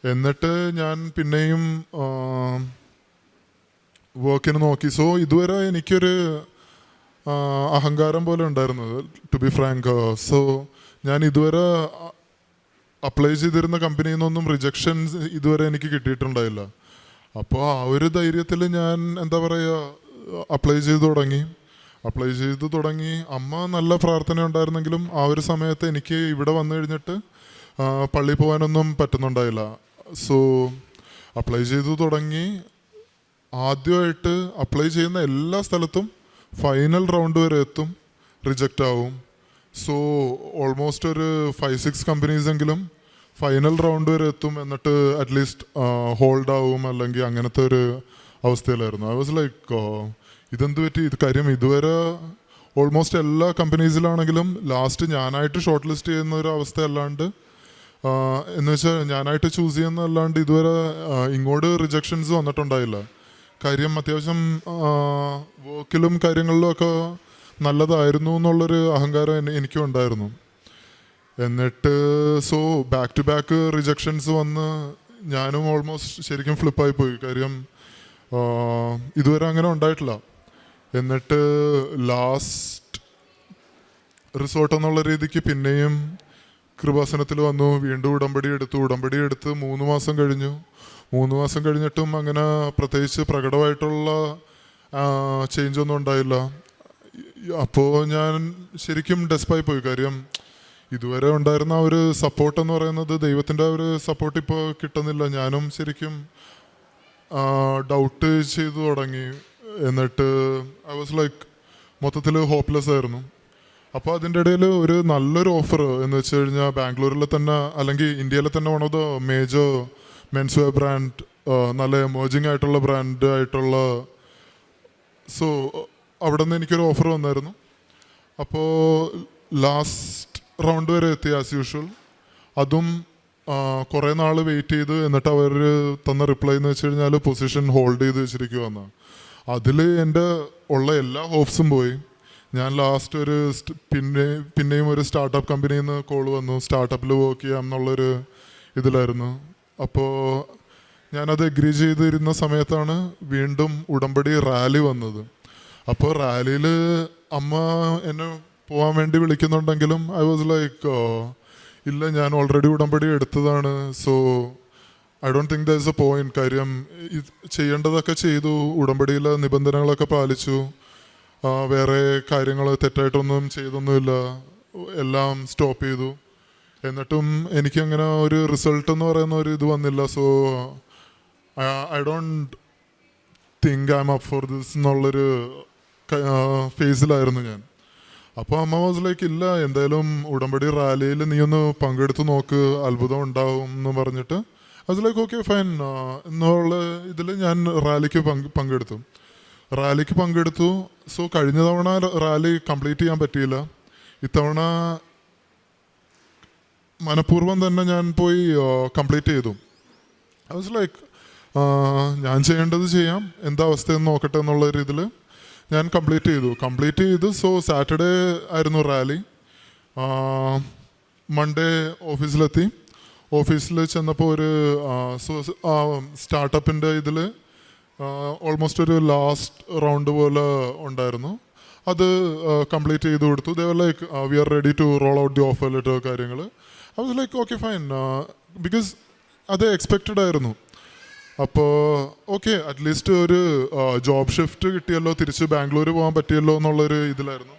എന്നിട്ട് ഞാൻ പിന്നെയും വർക്കിന് നോക്കി. ഇതുവരെ എനിക്കൊരു അഹങ്കാരം പോലെ ഉണ്ടായിരുന്നത്, ടു ബി ഫ്രാങ്ക്. ഞാൻ ഇതുവരെ അപ്ലൈ ചെയ്തിരുന്ന കമ്പനിയിൽ നിന്നൊന്നും റിജക്ഷൻസ് ഇതുവരെ എനിക്ക് കിട്ടിയിട്ടുണ്ടായില്ല. അപ്പോൾ ആ ഒരു ധൈര്യത്തിൽ ഞാൻ എന്താ പറയുക, അപ്ലൈ ചെയ്തു തുടങ്ങി. അമ്മ നല്ല പ്രാർത്ഥന ഉണ്ടായിരുന്നെങ്കിലും ആ ഒരു സമയത്ത് എനിക്ക് ഇവിടെ വന്നു കഴിഞ്ഞിട്ട് പള്ളിയിൽ പോകാനൊന്നും പറ്റുന്നുണ്ടായില്ല. അപ്ലൈ ചെയ്തു തുടങ്ങി. ആദ്യമായിട്ട് അപ്ലൈ ചെയ്യുന്ന എല്ലാ സ്ഥലത്തും ഫൈനൽ റൗണ്ട് വരെ എത്തും, റിജക്റ്റ് ആവും. ഓൾമോസ്റ്റ് ഒരു 5-6 കമ്പനീസെങ്കിലും ഫൈനൽ റൗണ്ട് വരെ എത്തും, എന്നിട്ട് അറ്റ്ലീസ്റ്റ് ഹോൾഡ് ആവും, അല്ലെങ്കിൽ അങ്ങനത്തെ ഒരു അവസ്ഥയിലായിരുന്നു. ഐ വാസ് ലൈക്ക് ഇതെന്ത് പറ്റി, ഇത് കാര്യം ഇതുവരെ ഓൾമോസ്റ്റ് എല്ലാ കമ്പനീസിലാണെങ്കിലും ലാസ്റ്റ് ഞാനായിട്ട് ഷോർട്ട് ലിസ്റ്റ് ചെയ്യുന്ന ഒരു അവസ്ഥ അല്ലാണ്ട്, എന്ന് വെച്ചാൽ ഞാനായിട്ട് ചൂസ് ചെയ്യുന്നതല്ലാണ്ട് ഇതുവരെ ഇങ്ങോട്ട് റിജക്ഷൻസ് വന്നിട്ടുണ്ടായില്ല. കാര്യം അത്യാവശ്യം വർക്കിലും കാര്യങ്ങളിലും ഒക്കെ നല്ലതായിരുന്നു എന്നുള്ളൊരു അഹങ്കാരം എനിക്കും ഉണ്ടായിരുന്നു. എന്നിട്ട് so back to back rejections വന്ന് ഞാനും ഓൾമോസ്റ്റ് ശരിക്കും ഫ്ലിപ്പായി പോയി. കാര്യം ഇതുവരെ അങ്ങനെ ഉണ്ടായിട്ടില്ല. എന്നിട്ട് ലാസ്റ്റ് റിസോർട്ട് എന്നുള്ള രീതിക്ക് പിന്നെയും കൃപാസനത്തിൽ വന്നു, വീണ്ടും ഉടമ്പടി എടുത്ത് 3 മാസം കഴിഞ്ഞു. 3 മാസം കഴിഞ്ഞിട്ടും അങ്ങനെ പ്രത്യേകിച്ച് പ്രകടമായിട്ടുള്ള ചേഞ്ച് ഒന്നും ഉണ്ടായില്ല. അപ്പോൾ ഞാൻ ശരിക്കും ഡെസ്പായി പോയി. കാര്യം ഇതുവരെ ഉണ്ടായിരുന്ന ആ ഒരു സപ്പോർട്ട് എന്ന് പറയുന്നത്, ദൈവത്തിൻ്റെ ഒരു സപ്പോർട്ട് ഇപ്പോൾ കിട്ടുന്നില്ല. ഞാനും ശരിക്കും ഡൗട്ട് ചെയ്തു തുടങ്ങി. എന്നിട്ട് ഐ വാസ് ലൈക്ക് മൊത്തത്തിൽ ഹോപ്പ്ലെസ് ആയിരുന്നു. അപ്പോൾ അതിൻ്റെ ഇടയിൽ ഒരു നല്ലൊരു ഓഫർ എന്ന് വെച്ച് കഴിഞ്ഞാൽ ബാംഗ്ലൂരിൽ തന്നെ, അല്ലെങ്കിൽ ഇന്ത്യയിലെ തന്നെ one of the major men's wear brand, നല്ല എമേർജിങ് ആയിട്ടുള്ള ബ്രാൻഡ് ആയിട്ടുള്ള, സോ അവിടെ നിന്ന് എനിക്കൊരു ഓഫർ വന്നായിരുന്നു. അപ്പോൾ ലാസ്റ്റ് റൗണ്ട് വരെ എത്തി ആസ് യൂഷ്വൽ. അതും കുറേ നാൾ വെയിറ്റ് ചെയ്ത്, എന്നിട്ട് അവർ തന്ന റിപ്ലൈ എന്ന് വെച്ച് കഴിഞ്ഞാൽ പൊസിഷൻ ഹോൾഡ് ചെയ്ത് വെച്ചിരിക്കുമെന്ന്. അതിൽ എൻ്റെ ഉള്ള എല്ലാ ഹോപ്സും പോയി. ഞാൻ ലാസ്റ്റ് ഒരു പിന്നെയും ഒരു സ്റ്റാർട്ടപ്പ് കമ്പനിയിൽ നിന്ന് കോൾ വന്നു, സ്റ്റാർട്ടപ്പിൽ വർക്ക് ചെയ്യാം എന്നുള്ളൊരു ഇതിലായിരുന്നു. അപ്പോൾ ഞാനത് എഗ്രി ചെയ്തിരുന്ന സമയത്താണ് വീണ്ടും ഉടമ്പടി റാലി വന്നത്. അപ്പോൾ റാലിയിൽ അമ്മ എന്നെ പോകാൻ വേണ്ടി വിളിക്കുന്നുണ്ടെങ്കിലും ഐ വാസ് ലൈക്ക് ഇല്ല, ഞാൻ ഓൾറെഡി ഉടമ്പടി എടുത്തതാണ്, so I don't think there is A point. കാര്യം ചെയ്യേണ്ടതൊക്കെ ചെയ്തു, ഉടമ്പടിയിലെ നിബന്ധനകളൊക്കെ പാലിച്ചു, വേറെ കാര്യങ്ങൾ തെറ്റായിട്ടൊന്നും ചെയ്തൊന്നുമില്ല, എല്ലാം സ്റ്റോപ്പ് ചെയ്തു. എന്നിട്ടും എനിക്കങ്ങനെ ഒരു റിസൾട്ട് എന്ന് പറയുന്ന ഒരു ഇത് വന്നില്ല. So I don't think I M up for this എന്നുള്ളൊരു ഫേസിലായിരുന്നു ഞാൻ. അപ്പോൾ അമ്മ വാസ് ലൈക്ക് ഇല്ല, എന്തായാലും ഉടമ്പടി റാലിയിൽ നീ ഒന്ന് പങ്കെടുത്ത് നോക്ക്, അത്ഭുതം ഉണ്ടാവും എന്ന് പറഞ്ഞിട്ട് അത് ലൈക്ക് ഓക്കെ ഫൈൻ എന്നുള്ള ഇതിൽ ഞാൻ റാലിക്ക് പങ്കെടുത്തു. സോ കഴിഞ്ഞ തവണ റാലി കംപ്ലീറ്റ് ചെയ്യാൻ പറ്റിയില്ല. ഇത്തവണ മനഃപൂർവ്വം തന്നെ ഞാൻ പോയി കംപ്ലീറ്റ് ചെയ്തു. ഐ വാസ് ലൈക്ക് ഞാൻ ചെയ്യേണ്ടത് ചെയ്യാം, എന്താ അവസ്ഥയെന്ന് നോക്കട്ടെ എന്നുള്ള രീതിയിൽ ഞാൻ കംപ്ലീറ്റ് ചെയ്തു. സോ സാറ്റർഡേ ആയിരുന്നു റാലി. മൺഡേ ഓഫീസിലെത്തി. ഓഫീസിൽ ചെന്നപ്പോൾ ഒരു സ്റ്റാർട്ടപ്പിൻ്റെ ഇതിൽ ഓൾമോസ്റ്റ് ഒരു ലാസ്റ്റ് റൗണ്ട് പോലെ ഉണ്ടായിരുന്നു. അത് കംപ്ലീറ്റ് ചെയ്ത് കൊടുത്തു. They were like we are ready to roll out the offer letter കാര്യങ്ങൾ. I was like okay fine, because അത് എക്സ്പെക്റ്റഡ് ആയിരുന്നു. അപ്പോൾ ഓക്കെ അറ്റ്ലീസ്റ്റ് ഒരു ജോബ് ഷിഫ്റ്റ് കിട്ടിയല്ലോ, തിരിച്ച് ബാംഗ്ലൂർ പോകാൻ പറ്റിയല്ലോ എന്നുള്ളൊരു ഇതിലായിരുന്നു.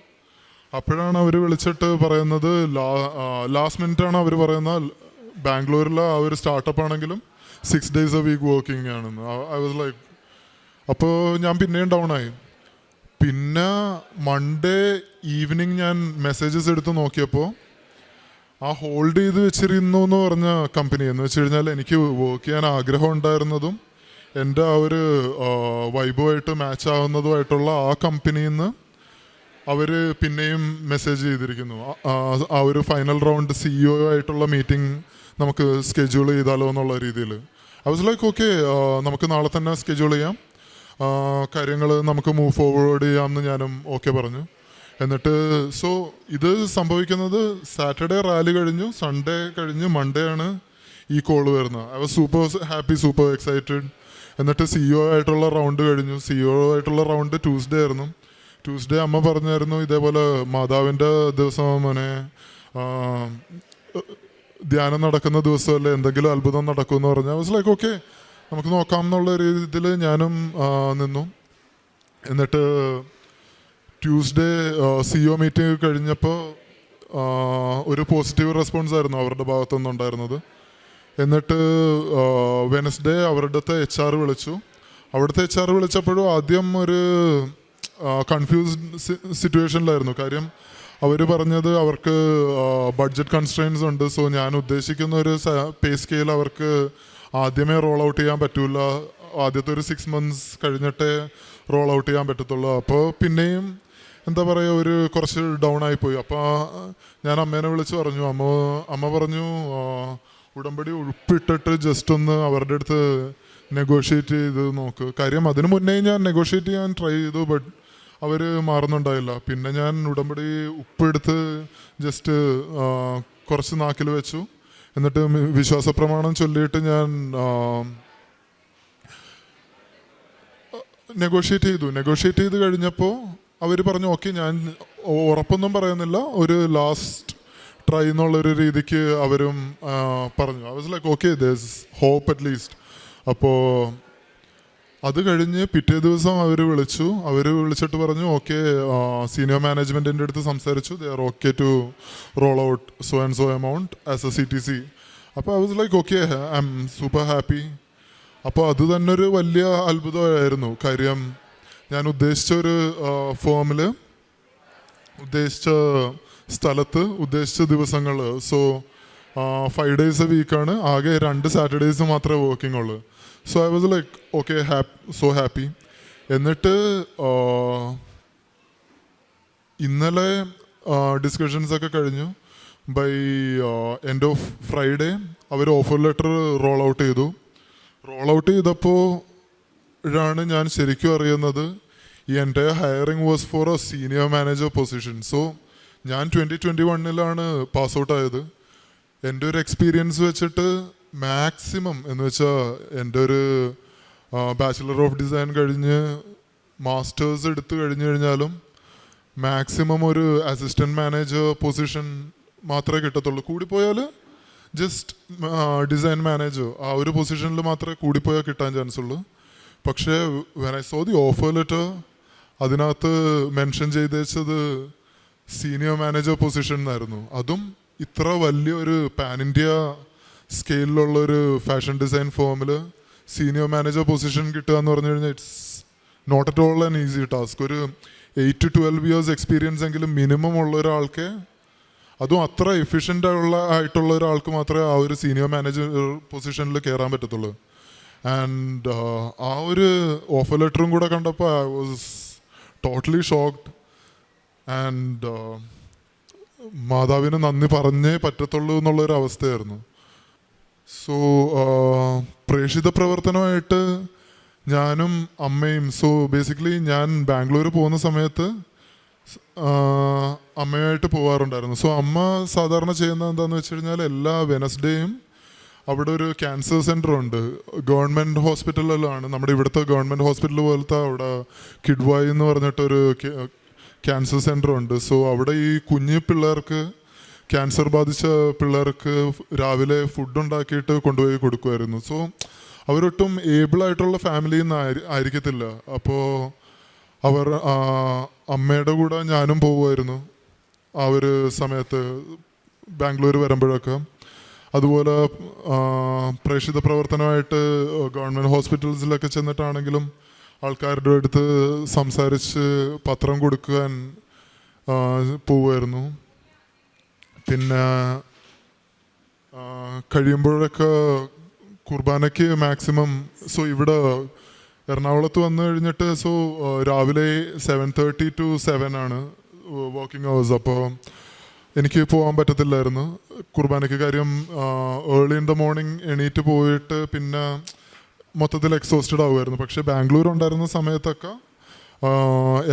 അപ്പോഴാണ് അവർ വിളിച്ചിട്ട് പറയുന്നത്, ലാസ്റ്റ് മിനിറ്റാണ് അവർ പറയുന്നത് ബാംഗ്ലൂരിലെ ആ ഒരു സ്റ്റാർട്ടപ്പ് ആണെങ്കിലും 6 days a week വർക്കിംഗ് ആണെന്ന്. ഐ വാസ് ലൈക്ക്, അപ്പോൾ ഞാൻ പിന്നെയും ഡൗൺ ആയി. പിന്നെ മൺഡേ ഈവനിങ് ഞാൻ മെസ്സേജസ് എടുത്ത് നോക്കിയപ്പോൾ ആ ഹോൾഡ് ചെയ്ത് വെച്ചിരുന്നു എന്ന് പറഞ്ഞ കമ്പനി എന്ന് വെച്ച് കഴിഞ്ഞാൽ എനിക്ക് വർക്ക് ചെയ്യാൻ ആഗ്രഹം ഉണ്ടായിരുന്നതും എൻ്റെ ആ ഒരു വൈബുമായിട്ട് മാച്ച് ആവുന്നതുമായിട്ടുള്ള ആ കമ്പനിയിൽ നിന്ന് അവർ പിന്നെയും മെസ്സേജ് ചെയ്തിരിക്കുന്നു, ആ ഒരു ഫൈനൽ റൗണ്ട് CEO ആയിട്ടുള്ള മീറ്റിംഗ് നമുക്ക് സ്കെഡ്യൂൾ ചെയ്താലോ എന്നുള്ള രീതിയിൽ. ഐ വാസ് ലൈക്ക് ഓക്കെ, നമുക്ക് നാളെ തന്നെ സ്കെഡ്യൂൾ ചെയ്യാം, കാര്യങ്ങൾ നമുക്ക് മൂവ് ഫോർവേഡ് ചെയ്യാമെന്ന് ഞാനും ഓക്കെ പറഞ്ഞു. എന്നിട്ട് സോ ഇത് സംഭവിക്കുന്നത് സാറ്റർഡേ റാലി കഴിഞ്ഞു, സൺഡേ കഴിഞ്ഞു, മൺഡേ ആണ് ഈ കോൾ വരുന്നത്. I was super happy, super excited. എന്നിട്ട് CEO ആയിട്ടുള്ള റൗണ്ട് കഴിഞ്ഞു. CEO ആയിട്ടുള്ള റൗണ്ട് ട്യൂസ്ഡേ ആയിരുന്നു. ട്യൂസ്ഡേ അമ്മ പറഞ്ഞായിരുന്നു ഇതേപോലെ മാതാവിൻ്റെ ദിവസം മോനെ, ധ്യാനം നടക്കുന്ന ദിവസമല്ലേ, എന്തെങ്കിലും അത്ഭുതം നടക്കുമെന്ന് പറഞ്ഞു. ഐ വാസ് ലൈക്ക് ഓക്കെ, നമുക്ക് നോക്കാം എന്നുള്ള രീതിയിൽ ഞാനും നിന്നു. എന്നിട്ട് ട്യൂസ്ഡേ CEO മീറ്റിംഗ് കഴിഞ്ഞപ്പോൾ ഒരു പോസിറ്റീവ് റെസ്പോൺസ് ആയിരുന്നു അവരുടെ ഭാഗത്തുനിന്ന് ഉണ്ടായിരുന്നത്. എന്നിട്ട് വെനസ്ഡേ അവരുടെ HR വിളിച്ചു. അവിടുത്തെ HR വിളിച്ചപ്പോഴും ആദ്യം ഒരു കൺഫ്യൂസ്ഡ് സിറ്റുവേഷനിലായിരുന്നു. കാര്യം അവർ പറഞ്ഞത് അവർക്ക് ബഡ്ജറ്റ് കൺസ്ട്രെയിൻസ് ഉണ്ട്. സോ ഞാൻ ഉദ്ദേശിക്കുന്ന ഒരു പേ സ്കെയിൽ അവർക്ക് ആദ്യമേ റോൾ ഔട്ട് ചെയ്യാൻ പറ്റില്ല. ആദ്യത്തെ ഒരു 6 months കഴിഞ്ഞിട്ടേ റോൾ ഔട്ട് ചെയ്യാൻ പറ്റത്തുള്ളൂ. അപ്പോൾ പിന്നെയും എന്താ പറയുക, ഒരു കുറച്ച് ഡൗൺ ആയിപ്പോയി. അപ്പോൾ ഞാൻ അമ്മേനെ വിളിച്ച് പറഞ്ഞു. അമ്മ പറഞ്ഞു ഉടമ്പടി ഉൾപ്പിട്ടിട്ട് ജസ്റ്റ് ഒന്ന് അവരുടെ അടുത്ത് നെഗോഷിയേറ്റ് ചെയ്ത് നോക്ക്. കാര്യം അതിന് മുന്നേ ഞാൻ നെഗോഷിയേറ്റ് ചെയ്യാൻ ട്രൈ ചെയ്തു, ബട്ട് അവർ മാറുന്നുണ്ടായില്ല. പിന്നെ ഞാൻ ഉടമ്പടി ഉപ്പെടുത്ത് ജസ്റ്റ് കുറച്ച് നാക്കിൽ വെച്ചു. എന്നിട്ട് വിശ്വാസ പ്രമാണം ചൊല്ലിയിട്ട് ഞാൻ നെഗോഷിയേറ്റ് ചെയ്ത് കഴിഞ്ഞപ്പോൾ അവർ പറഞ്ഞു ഓക്കെ, ഞാൻ ഉറപ്പൊന്നും പറയുന്നില്ല, ഒരു ലാസ്റ്റ് ട്രൈ എന്നുള്ളൊരു രീതിക്ക് അവരും പറഞ്ഞു. I was like okay, there's hope at least. അപ്പോൾ അത് കഴിഞ്ഞ് പിറ്റേ ദിവസം അവർ വിളിച്ചിട്ട് പറഞ്ഞു ഓക്കെ, സീനിയർ മാനേജ്മെൻറ്റിൻ്റെ അടുത്ത് സംസാരിച്ചു, they are okay to roll out so and so amount as a CTC. അപ്പോൾ I was like okay, I'm super happy. അപ്പോൾ അത് തന്നെ ഒരു വലിയ അത്ഭുതമായിരുന്നു. കാര്യം ഞാൻ ഉദ്ദേശിച്ച ഒരു ഫോമിൽ, ഉദ്ദേശിച്ച സ്ഥലത്ത്, ഉദ്ദേശിച്ച ദിവസങ്ങൾ, സോ 5 days a വീക്കാണ്, ആകെ 2 Saturdays മാത്രമേ വർക്കിംഗ് ഉള്ളൂ. So I was like okay, so happy. എന്നിട്ട് ഇന്നലെ ഡിസ്കഷൻസ് ഒക്കെ കഴിഞ്ഞു. ബൈ എൻഡ് ഓഫ് ഫ്രൈഡേ അവർ ഓഫർ ലെറ്റർ റോൾ ഔട്ട് ചെയ്തപ്പോഴാണ് ഞാൻ ശരിക്കും അറിയുന്നത് ഈ എൻ്റെ hiring was for a senior manager position. So ഞാൻ 2021 പാസ് ഔട്ട് ആയത്. എൻ്റെ ഒരു എക്സ്പീരിയൻസ് വെച്ചിട്ട് മാക്സിമം എന്ന് വെച്ചാൽ എൻ്റെ ഒരു ബാച്ചിലർ ഓഫ് ഡിസൈൻ കഴിഞ്ഞ് മാസ്റ്റേഴ്സ് എടുത്തു കഴിഞ്ഞാലും മാക്സിമം ഒരു അസിസ്റ്റൻറ്റ് മാനേജർ പൊസിഷൻ മാത്രമേ കിട്ടത്തുള്ളൂ. കൂടിപ്പോയാൽ ജസ്റ്റ് ഡിസൈൻ മാനേജർ, ആ ഒരു പൊസിഷനിൽ മാത്രമേ കൂടിപ്പോയാൽ കിട്ടാൻ ചാൻസ് ഉള്ളൂ. പക്ഷേ when I saw the offer letter, അതിനകത്ത് മെൻഷൻ ചെയ്തേച്ചത് സീനിയർ മാനേജർ പൊസിഷൻ എന്നായിരുന്നു. അതും ഇത്ര വലിയൊരു പാൻ ഇന്ത്യ സ്കെയിലുള്ളൊരു ഫാഷൻ ഡിസൈൻ ഫോമിൽ സീനിയർ മാനേജർ പൊസിഷൻ കിട്ടുക എന്ന് പറഞ്ഞു കഴിഞ്ഞാൽ it's not at all an easy task. ഒരു 8 to 12 years എക്സ്പീരിയൻസ് എങ്കിലും മിനിമം ഉള്ള ഒരാൾക്ക്, അതും അത്ര എഫിഷ്യൻ്റ് ആയിട്ടുള്ള ഒരാൾക്ക് മാത്രമേ ആ ഒരു സീനിയർ മാനേജർ പൊസിഷനിൽ കയറാൻ പറ്റത്തുള്ളൂ. ആൻഡ് ആ ഒരു ഓഫർ ലെറ്ററും കൂടെ കണ്ടപ്പോൾ I was totally shocked. And മാതാവിന് നന്ദി പറഞ്ഞേ പറ്റത്തുള്ളൂ എന്നുള്ളൊരു അവസ്ഥയായിരുന്നു. സോ പ്രേക്ഷിത പ്രവർത്തനമായിട്ട് ഞാനും അമ്മയും, സോ ബേസിക്കലി ഞാൻ ബാംഗ്ലൂർ പോകുന്ന സമയത്ത് അമ്മയുമായിട്ട് പോകാറുണ്ടായിരുന്നു. സോ അമ്മ സാധാരണ ചെയ്യുന്നത് എന്താണെന്ന് വെച്ച് കഴിഞ്ഞാൽ എല്ലാ വെനസ്ഡേയും അവിടെ ഒരു ക്യാൻസർ സെൻ്റർ ഉണ്ട്. ഗവൺമെൻറ് ഹോസ്പിറ്റലിലാണ്, നമ്മുടെ ഇവിടുത്തെ ഗവൺമെൻറ് ഹോസ്പിറ്റൽ പോലത്തെ അവിടെ കിഡ്വായി എന്ന് പറഞ്ഞിട്ടൊരു ക്യാൻസർ സെൻ്റർ ഉണ്ട്. സോ അവിടെ ഈ കുഞ്ഞു പിള്ളേർക്ക്, ക്യാൻസർ ബാധിച്ച പിള്ളേർക്ക് രാവിലെ ഫുഡ് ഉണ്ടാക്കിയിട്ട് കൊണ്ടുപോയി കൊടുക്കുമായിരുന്നു. സോ അവരൊട്ടും ഏബിളായിട്ടുള്ള ഫാമിലിയിൽ നിന്ന് ആയിരിക്കത്തില്ല. അപ്പോൾ അവർ അമ്മയുടെ കൂടെ ഞാനും പോകുമായിരുന്നു ആ ഒരു സമയത്ത് ബാംഗ്ലൂർ വരുമ്പോഴൊക്കെ. അതുപോലെ പ്രേക്ഷിത പ്രവർത്തനമായിട്ട് ഗവൺമെൻറ് ഹോസ്പിറ്റൽസിലൊക്കെ ചെന്നിട്ടാണെങ്കിലും ആൾക്കാരുടെ അടുത്ത് സംസാരിച്ച് പത്രം കൊടുക്കാൻ പോവുമായിരുന്നു. പിന്നെ കഴിയുമ്പോഴൊക്കെ കുർബാനയ്ക്ക് മാക്സിമം, സോ ഇവിടെ എറണാകുളത്ത് വന്നു കഴിഞ്ഞിട്ട്, സോ രാവിലെ 7:30 to 7 ആണ് വർക്കിംഗ് അവേഴ്സ്. അപ്പോൾ എനിക്ക് പോകാൻ പറ്റത്തില്ലായിരുന്നു കുർബാനയ്ക്ക്. കാര്യം ഏർലി ഇൻ ദ മോർണിംഗ് എണീറ്റ് പോയിട്ട് പിന്നെ മൊത്തത്തിൽ എക്സോസ്റ്റഡ് ആവുമായിരുന്നു. പക്ഷേ ബാംഗ്ലൂർ ഉണ്ടായിരുന്ന സമയത്തൊക്കെ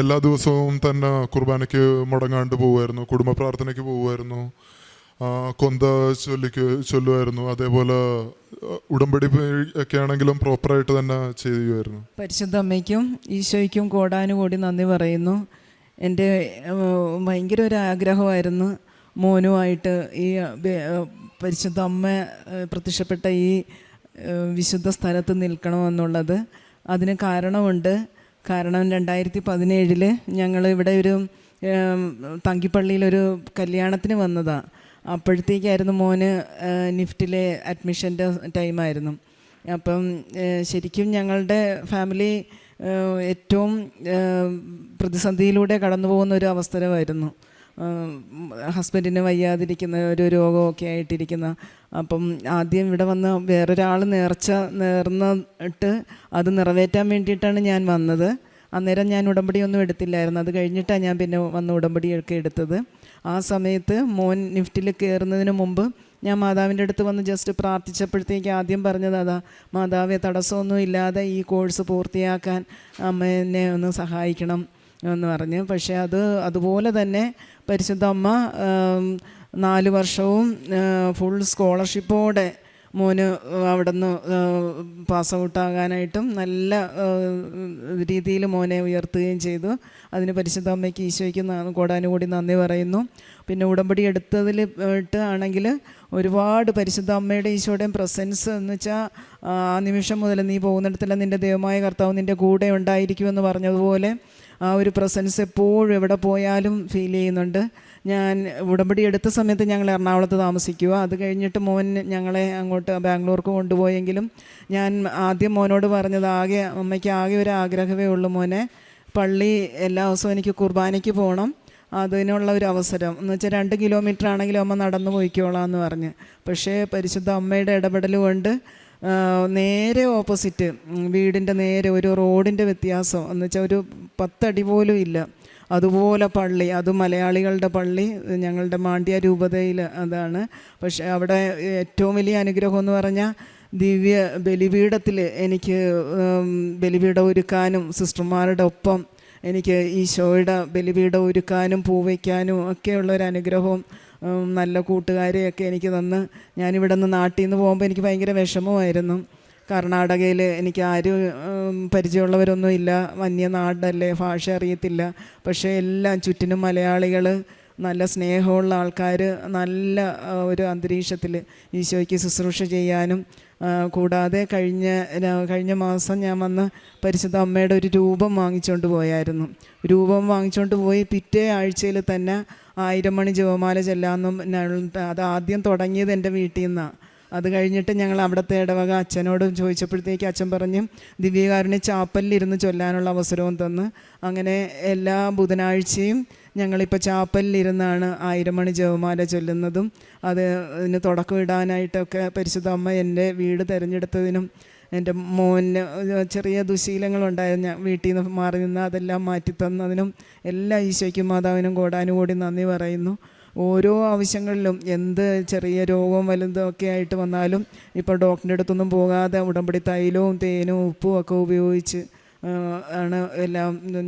എല്ലാ ദിവസവും തന്നെ കുർബാനയ്ക്ക് മുടങ്ങാണ്ട് പോകുമായിരുന്നു, കുടുംബ പ്രാർത്ഥനയ്ക്ക് പോകുമായിരുന്നു, കൊന്ത ചൊല്ലുമായിരുന്നു. അതേപോലെ ഉടമ്പടി ഒക്കെ ആണെങ്കിലും പ്രോപ്പറായിട്ട് തന്നെ ചെയ്യുമായിരുന്നു. പരിശുദ്ധ അമ്മയ്ക്കും ഈശോയ്ക്കും കോടാനുകൂടി നന്ദി പറയുന്നു. എൻ്റെ ഭയങ്കര ഒരു ആഗ്രഹമായിരുന്നു മോനുമായിട്ട് ഈ പരിശുദ്ധ അമ്മ പ്രത്യക്ഷപ്പെട്ട ഈ വിശുദ്ധ സ്ഥലത്ത് നിൽക്കണമെന്നുള്ളത്. അതിന് കാരണമുണ്ട്. കാരണം 2017 ഞങ്ങൾ ഇവിടെ ഒരു തങ്കിപ്പള്ളിയിലൊരു കല്യാണത്തിന് വന്നതാണ്. അപ്പോഴത്തേക്കായിരുന്നു മോന് നിഫ്റ്റിലെ അഡ്മിഷൻ്റെ ടൈമായിരുന്നു. അപ്പം ശരിക്കും ഞങ്ങളുടെ ഫാമിലി ഏറ്റവും പ്രതിസന്ധിയിലൂടെ കടന്നു പോകുന്ന ഒരു അവസരമായിരുന്നു. ഹസ്ബൻഡിന് വയ്യാതിരിക്കുന്ന ഒരു രോഗമൊക്കെ ആയിട്ടിരിക്കുന്ന. അപ്പം ആദ്യം ഇവിടെ വന്ന് വേറൊരാൾ നേർന്നിട്ട് അത് നിറവേറ്റാൻ വേണ്ടിയിട്ടാണ് ഞാൻ വന്നത്. അന്നേരം ഞാൻ ഉടമ്പടിയൊന്നും എടുത്തില്ലായിരുന്നു. അത് കഴിഞ്ഞിട്ടാണ് ഞാൻ പിന്നെ വന്ന് ഉടമ്പടിയൊക്കെ എടുത്തത്. ആ സമയത്ത് മോൻ നിഫ്റ്റിൽ കയറുന്നതിന് മുമ്പ് ഞാൻ മാതാവിൻ്റെ അടുത്ത് വന്ന് ജസ്റ്റ് പ്രാർത്ഥിച്ചപ്പോഴത്തേക്ക് ആദ്യം പറഞ്ഞത് അതാ, മാതാവെ തടസ്സമൊന്നും ഇല്ലാതെ ഈ കോഴ്സ് പൂർത്തിയാക്കാൻ അമ്മ എന്നെ ഒന്ന് സഹായിക്കണം എന്ന് പറഞ്ഞ്. പക്ഷേ അതുപോലെ തന്നെ പരിശുദ്ധ അമ്മ 4 വർഷവും ഫുൾ സ്കോളർഷിപ്പോടെ മോന് അവിടെ നിന്ന് പാസ് ഔട്ടാകാനായിട്ടും നല്ല രീതിയിൽ മോനെ ഉയർത്തുകയും ചെയ്തു. അതിന് പരിശുദ്ധ അമ്മയ്ക്ക് ഈശോയ്ക്ക് കോടാനുകൂടി നന്ദി പറയുന്നു. പിന്നെ ഉടമ്പടി എടുത്തതിൽ ആണെങ്കിൽ ഒരുപാട് പരിശുദ്ധ അമ്മയുടെ ഈശോയുടെയും പ്രസൻസ് എന്ന് വെച്ചാൽ ആ നിമിഷം മുതൽ നീ പോകുന്നിടത്തെല്ലാം നിൻ്റെ ദൈവമായ കർത്താവ് നിൻ്റെ കൂടെ ഉണ്ടായിരിക്കുമെന്ന് പറഞ്ഞതുപോലെ ആ ഒരു പ്രസൻസ് എപ്പോഴും എവിടെ പോയാലും ഫീൽ ചെയ്യുന്നുണ്ട്. ഞാൻ ഉടമ്പടി എടുത്ത സമയത്ത് ഞങ്ങൾ എറണാകുളത്ത് താമസിക്കുക. അത് കഴിഞ്ഞിട്ട് മോൻ ഞങ്ങളെ അങ്ങോട്ട് ബാംഗ്ലൂർക്ക് കൊണ്ടുപോയെങ്കിലും ഞാൻ ആദ്യം മോനോട് പറഞ്ഞത് അമ്മയ്ക്ക് ആകെ ഒരു ആഗ്രഹമേ ഉള്ളൂ, മോനെ പള്ളി എല്ലാ ദിവസവും എനിക്ക് കുർബാനയ്ക്ക് പോകണം, അതിനുള്ള ഒരു അവസരം എന്ന് വെച്ചാൽ 2 കിലോമീറ്റർ ആണെങ്കിലും അമ്മ നടന്നു പോയിക്കോളാം എന്ന് പറഞ്ഞ്. പക്ഷേ പരിശുദ്ധ അമ്മയുടെ ഇടപെടൽ കൊണ്ട് നേരെ ഓപ്പോസിറ്റ് വീടിൻ്റെ നേരെ ഒരു റോഡിൻ്റെ വ്യത്യാസം എന്ന് വെച്ചാൽ ഒരു 10 അടി പോലും ഇല്ല, അതുപോലെ പള്ളി, അത് മലയാളികളുടെ പള്ളി ഞങ്ങളുടെ മാണ്ഡ്യ രൂപതയിൽ അതാണ്. പക്ഷേ അവിടെ ഏറ്റവും വലിയ അനുഗ്രഹം എന്ന് പറഞ്ഞാൽ ദിവ്യ ബലിപീഠത്തിൽ എനിക്ക് ബലിപീഠം ഒരുക്കാനും സിസ്റ്റർമാരുടെ ഒപ്പം എനിക്ക് ഈശോയുടെ ബലിപീഠം ഒരുക്കാനും പൂവയ്ക്കാനും ഒക്കെയുള്ളൊരു അനുഗ്രഹവും നല്ല കൂട്ടുകാരെയൊക്കെ എനിക്ക് തന്ന്. ഞാനിവിടെ നിന്ന് നാട്ടിൽ നിന്ന് പോകുമ്പോൾ എനിക്ക് ഭയങ്കര വിഷമമായിരുന്നു. കർണാടകയിൽ എനിക്ക് ആരും പരിചയമുള്ളവരൊന്നും ഇല്ല, വന്യനാടല്ലേ, ഭാഷ അറിയത്തില്ല. പക്ഷേ എല്ലാം ചുറ്റിനും മലയാളികൾ, നല്ല സ്നേഹമുള്ള ആൾക്കാർ, നല്ല ഒരു അന്തരീക്ഷത്തിൽ ഈശോയ്ക്ക് ശുശ്രൂഷ ചെയ്യാനും. കൂടാതെ കഴിഞ്ഞ മാസം ഞാൻ വന്ന് പരിശുദ്ധ അമ്മയുടെ ഒരു രൂപം വാങ്ങിച്ചുകൊണ്ട് പോയായിരുന്നു. രൂപം വാങ്ങിച്ചുകൊണ്ട് പോയി പിറ്റേ ആഴ്ചയിൽ തന്നെ 1000 മണി ജപമാല ചെല്ലാമെന്നും അത് ആദ്യം തുടങ്ങിയത് എൻ്റെ വീട്ടിൽ നിന്നാണ്. അത് കഴിഞ്ഞിട്ട് ഞങ്ങൾ അവിടുത്തെ ഇടവക അച്ഛനോട് ചോദിച്ചപ്പോഴത്തേക്ക് അച്ഛൻ പറഞ്ഞ് ദിവ്യകാരുണ്യ ചാപ്പലിലിരുന്ന് ചൊല്ലാനുള്ള അവസരവും തന്ന്. അങ്ങനെ എല്ലാ ബുധനാഴ്ചയും ഞങ്ങളിപ്പോൾ ചാപ്പലിലിരുന്നാണ് 1000 മണി ജപമാല ചൊല്ലുന്നതും. അതിന് തുടക്കമിടാനായിട്ടൊക്കെ പരിശുദ്ധ അമ്മ എൻ്റെ വീട് തിരഞ്ഞെടുത്തതിനും എൻ്റെ മോന് ചെറിയ ദുശീലങ്ങളുണ്ടായിരുന്നു, വീട്ടിൽ നിന്ന് മാറി നിന്ന് അതെല്ലാം മാറ്റിത്തന്നതിനും എല്ലാം ഈശോയ്ക്കും മാതാവിനും കോടാനുകൂടി നന്ദി പറയുന്നു. ഓരോ ആവശ്യങ്ങളിലും എന്ത് ചെറിയ രോഗവും വലുതും ഒക്കെ ആയിട്ട് വന്നാലും ഇപ്പോൾ ഡോക്ടറിൻ്റെ അടുത്തൊന്നും പോകാതെ ഉടമ്പടി തൈലവും തേനും ഉപ്പും ഒക്കെ ഉപയോഗിച്ച് ആണ്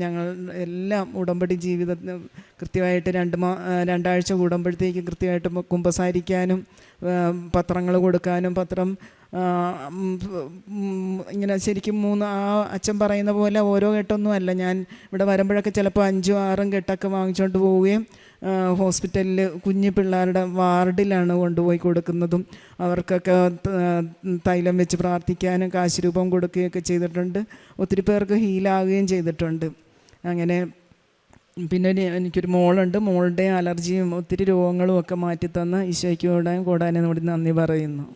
ഞങ്ങൾ എല്ലാം ഉടമ്പടി ജീവിതത്തിന് കൃത്യമായിട്ട് 2 ആഴ്ച കൂടുമ്പോഴത്തേക്ക് കൃത്യമായിട്ട് കുമ്പസാരിക്കാനും പത്രങ്ങൾ കൊടുക്കാനും പത്രം ഇങ്ങനെ ശരിക്കും അച്ഛൻ പറയുന്ന പോലെ ഓരോ കെട്ടൊന്നും അല്ല. ഞാൻ ഇവിടെ വരുമ്പോഴൊക്കെ ചിലപ്പോൾ 5ഉം 6ഉം കെട്ടൊക്കെ വാങ്ങിച്ചുകൊണ്ട് പോവുകയും ഹോസ്പിറ്റലിൽ കുഞ്ഞു പിള്ളേരുടെ വാർഡിലാണ് കൊണ്ടുപോയി കൊടുക്കുന്നതും. അവർക്കൊക്കെ തൈലം വെച്ച് പ്രാർത്ഥിക്കാനും കാശ് രൂപം കൊടുക്കുകയൊക്കെ ചെയ്തിട്ടുണ്ട്. ഒത്തിരി പേർക്ക് ഹീലാകുകയും ചെയ്തിട്ടുണ്ട്. അങ്ങനെ പിന്നെ എനിക്കൊരു മോളുണ്ട്, മോളുടെ അലർജിയും ഒത്തിരി രോഗങ്ങളും ഒക്കെ മാറ്റിത്തന്ന് ഈശോയ്ക്ക് കോടാനും കൂടി നന്ദി പറയുന്നു.